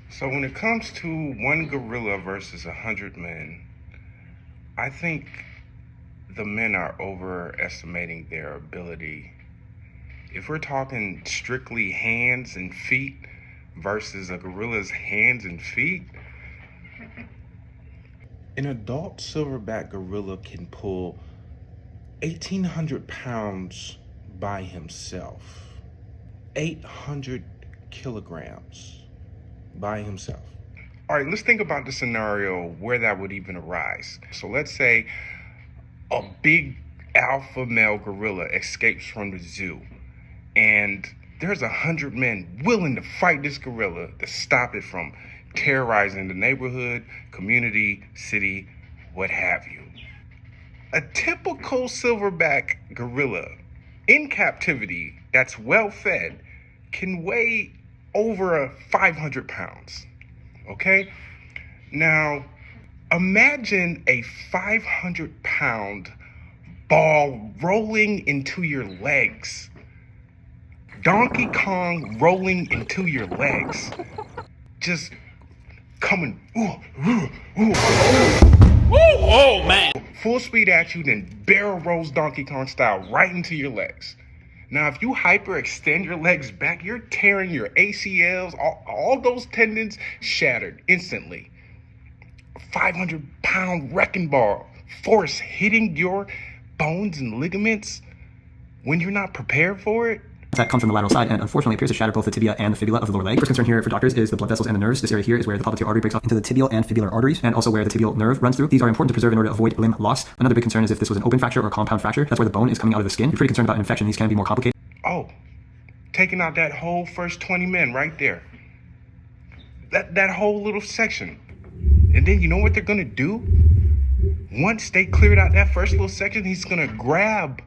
So when it comes to one gorilla versus 100 men, I think the men are overestimating their ability. If we're talking strictly hands and feet versus a gorilla's hands and feet, an adult silverback gorilla can pull 1,800 pounds by himself, 800 kilograms by himself. All right, let's think about the scenario where that would even arise. So let's say a big alpha male gorilla escapes from the zoo, and there's 100 men willing to fight this gorilla to stop it from terrorizing the neighborhood, community, city, what have you. A typical silverback gorilla in captivity that's well fed can weigh over 500 pounds. Okay? Now, imagine a 500-pound ball rolling into your legs. Donkey Kong rolling into your legs. Just coming, Oh, man. full speed at you, then barrel rolls Donkey Kong style right into your legs. Now, if you hyperextend your legs back, you're tearing your ACLs, all those tendons shattered instantly. 500-pound wrecking ball force hitting your bones and ligaments when you're not prepared for it. That comes from the lateral side and unfortunately appears to shatter both the tibia and the fibula of the lower leg. First concern here for doctors is the blood vessels and the nerves. This area here is where the popliteal artery breaks off into the tibial and fibular arteries, and also where the tibial nerve runs through. These are important to preserve in order to avoid limb loss. Another big concern is if this was an open fracture or a compound fracture. That's where the bone is coming out of the skin. You're pretty concerned about an infection. These can be more complicated. Oh, taking out that whole first 20 men right there. That whole little section. And then you know what they're gonna do? Once they cleared out that first little section, he's gonna grab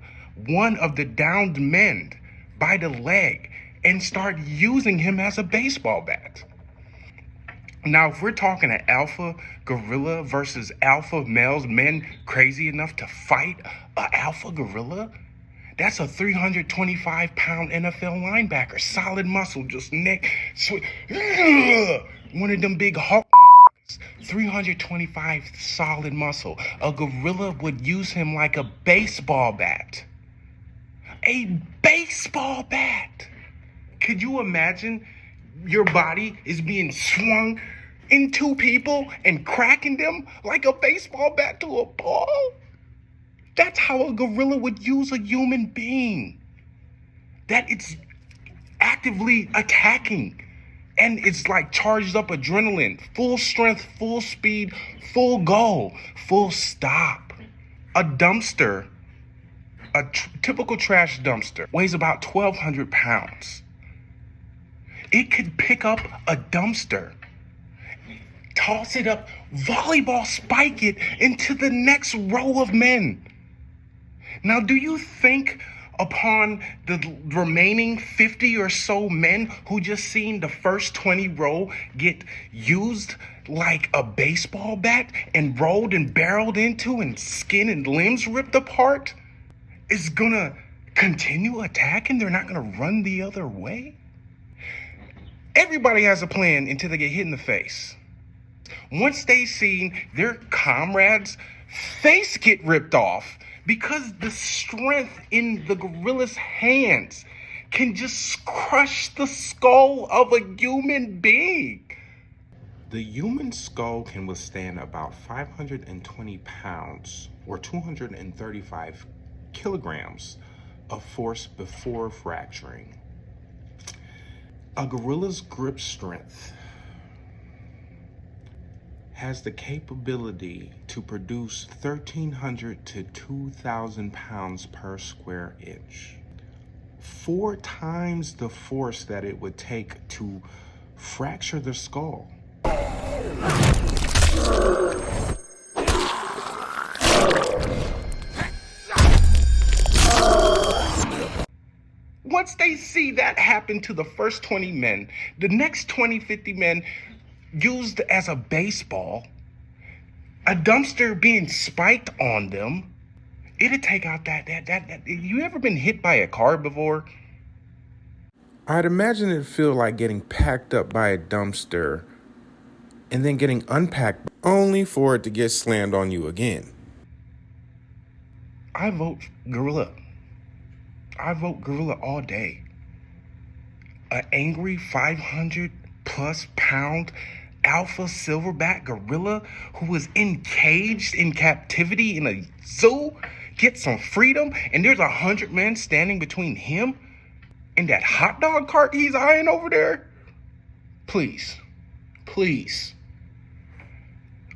one of the downed men by the leg and start using him as a baseball bat. Now, if we're talking an alpha gorilla versus alpha males, men crazy enough to fight an alpha gorilla, that's a 325-pound NFL linebacker, solid muscle, just neck, one of them big Hulk. 325 solid muscle. A gorilla would use him like a baseball bat. A baseball bat. Could you imagine your body is being swung into people and cracking them like a baseball bat to a ball? That's how a gorilla would use a human being. That it's actively attacking. And it's like charged up adrenaline, full strength, full speed, full go, full stop. A dumpster, a typical trash dumpster, weighs about 1,200 pounds. It could pick up a dumpster, toss it up, volleyball spike it into the next row of men. Now, do you think upon the remaining 50 or so men who just seen the first 20 row get used like a baseball bat and rolled and barreled into and skin and limbs ripped apart, is gonna continue attacking? They're not gonna run the other way? Everybody has a plan until they get hit in the face. Once they see their comrades' face get ripped off, because the strength in the gorilla's hands can just crush the skull of a human being. The human skull can withstand about 520 pounds or 235 kilograms of force before fracturing. A gorilla's grip strength has the capability to produce 1,300 to 2,000 pounds per square inch. 4 times the force that it would take to fracture the skull. Once they see that happen to the first 20 men, the next 20, 50 men used as a baseball, a dumpster being spiked on them, it'd take out that. You ever been hit by a car before? I'd imagine it'd feel like getting packed up by a dumpster and then getting unpacked only for it to get slammed on you again. I vote gorilla. I vote gorilla all day. An angry 500 plus pound alpha silverback gorilla who was encaged in captivity in a zoo gets some freedom, and there's 100 men standing between him and that hot dog cart he's eyeing over there? Please, please.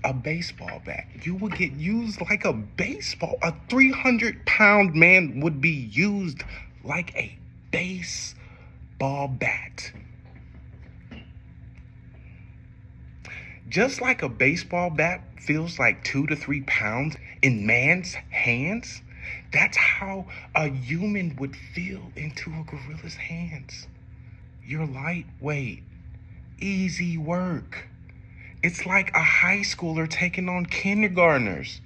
A baseball bat. You would get used like a baseball. A 300-pound man would be used like a baseball bat. Just like a baseball bat feels like 2 to 3 pounds in man's hands, that's how a human would feel into a gorilla's hands. You're lightweight, easy work. It's like a high schooler taking on kindergartners.